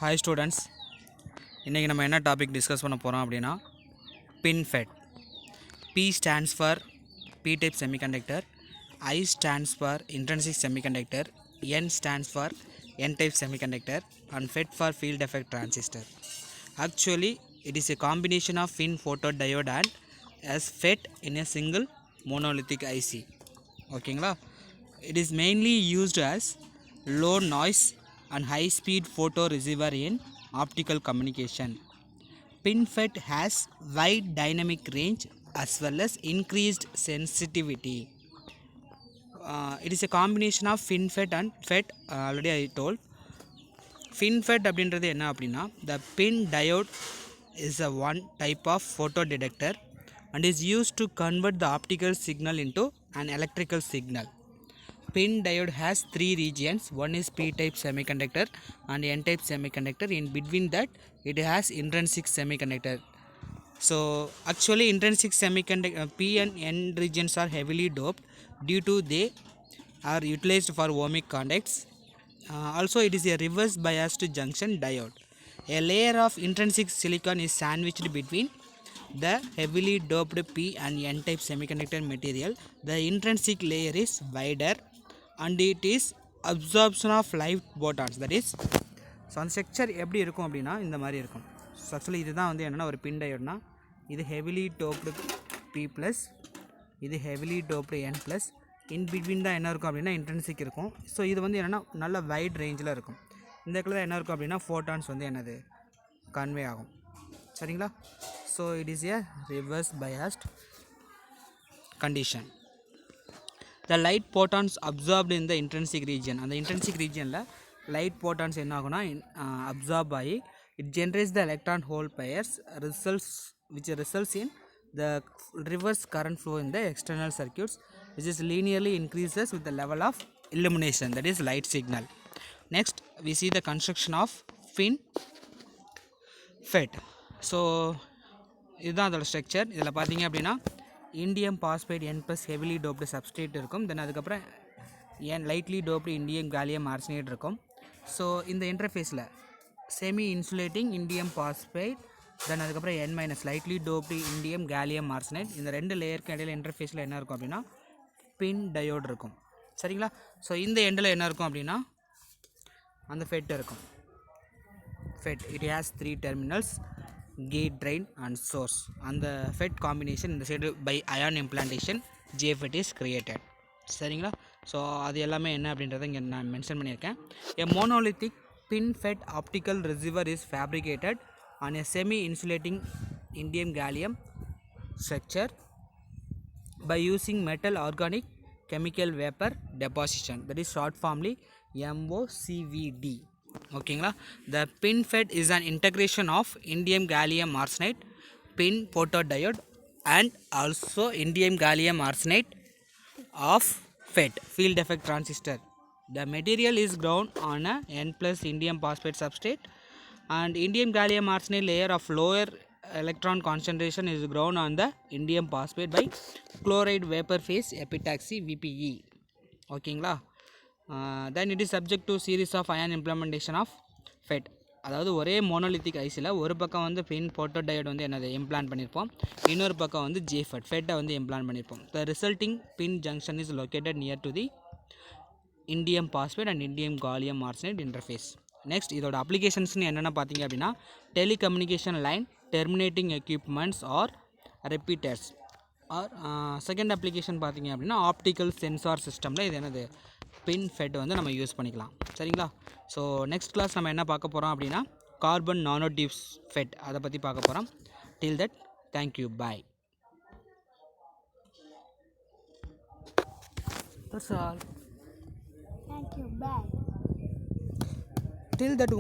Hi students, இன்றைக்கி நம்ம என்ன டாபிக் டிஸ்கஸ் பண்ண போகிறோம் அப்படின்னா பின்ஃபெட். P stands for P-type semiconductor, I stands for intrinsic semiconductor, N stands for N-type semiconductor and FET for field effect transistor. Actually, it is a combination of FIN photodiode and as FET in a single monolithic IC. ஓகேங்களா? It is mainly used as low noise and high speed photo receiver in optical communication. PinFET has wide dynamic range as well as increased sensitivity. It is a combination of FinFET and FET. Already I told. FinFET அப்படின்றது என்ன அப்படின்னா, the pin diode is a one type of photo detector and is used to convert the optical signal into an electrical signal. Pin diode has three regions. One is P-type semiconductor and N-type semiconductor. In between that, it has intrinsic semiconductor. So actually intrinsic semiconductor P and N regions are heavily doped due to they are utilized for ohmic contacts. Also it is a reverse biased junction diode. A layer of intrinsic silicon is sandwiched between the heavily doped P and N-type semiconductor material. The intrinsic layer is wider and it is absorption of light photons. That is, so அந்த structure எப்படி இருக்கும் அப்படின்னா இந்த மாதிரி இருக்கும். So actually இதுதான் வந்து என்னென்னா ஒரு பின் டயோட்னா, இது ஹெவிலி டோப்டு P ப்ளஸ், இது heavily doped N plus, in between தான் என்ன இருக்கும் அப்படின்னா இன்ட்ரென்சிக் இருக்கும். ஸோ இது வந்து என்னென்னா நல்ல வைட் ரேஞ்சில் இருக்கும். இந்த இடத்துல என்ன இருக்கும் அப்படின்னா ஃபோட்டான்ஸ் வந்து என்னது கன்வே ஆகும். சரிங்களா? So it is a reverse biased condition. The light photons absorbed in the intrinsic region. அந்த intrinsic regionல light photons என்ன ஆகும்னா absorb ஆகி it generates the electron hole pairs which results in the reverse current flow in the external circuits, which is linearly increases with the level of illumination, that is light signal. Next we see the construction of FIN-FET. So இதுதான் அதோட structure. இதில் பார்த்தீங்க அப்படின்னா indium phosphate N plus heavily doped substrate இருக்கும். Then அதுக்கப்புறம் lightly doped indium gallium arsenate இருக்கும். So இந்த இன்டர்ஃபேஸில் semi insulating indium phosphate, then அதுக்கப்புறம் N minus lightly doped indium gallium arsenate, இந்த ரெண்டு லேயருக்கு இடையில இன்டர்ஃபேஸில் என்ன இருக்கும் அப்படின்னா பின் டயோடு இருக்கும். சரிங்களா? ஸோ இந்த எண்டில் என்ன இருக்கும் அப்படின்னா அந்த FET இருக்கும். FET it has three terminals, gate, drain and source. And the FET combination in the side by ion implantation JFET is created. சரிங்களா? ஸோ அது எல்லாமே என்ன அப்படின்றத இங்கே நான் மென்ஷன் பண்ணியிருக்கேன். A monolithic PinFET optical receiver is fabricated on a semi-insulating indium gallium structure by using metal organic chemical vapor deposition, that is short formly MOCVD. ஓகேங்களா? The PinFET is an integration of indium gallium arsenide, PIN photodiode and also indium gallium arsenide of FET, field effect transistor. The material is ground on a N plus indium phosphate substrate and indium gallium arsenide layer of lower electron concentration is ground on the indium phosphate by chloride vapor phase epitaxy VPE. ஓகேங்களா? Then it is subject to series of ion implementation of FET. அதாவது ஒரே monolithic ஐசியில் ஒரு பக்கம் வந்து பின் போட்டோடயோட் வந்து என்னது implant பண்ணியிருப்போம், இன்னொரு பக்கம் வந்து FET வந்து இம்ப்ளான்ட் பண்ணியிருப்போம். The resulting pin junction is located near to the indium phosphate and indium gallium arsenide interface. Next இதோட அப்ளிகேஷன்ஸ்னு என்னென்ன பார்த்தீங்க அப்படின்னா telecommunication line, terminating equipments or repeaters or second application பார்த்தீங்க அப்படின்னா ஆப்டிக்கல் சென்சார் சிஸ்டமில் இது என்னது PinFET வந்து நம்ம யூஸ் பண்ணிக்கலாம். சரிங்களா? ஸோ நெக்ஸ்ட் கிளாஸ் நம்ம என்ன பார்க்க போகிறோம் அப்படின்னா கார்பன் நானோ டியூப்ஸ் FET அதை பற்றி பார்க்க போகிறோம். டில் that thank you, bye. That's all. Thank you. Bye. Till that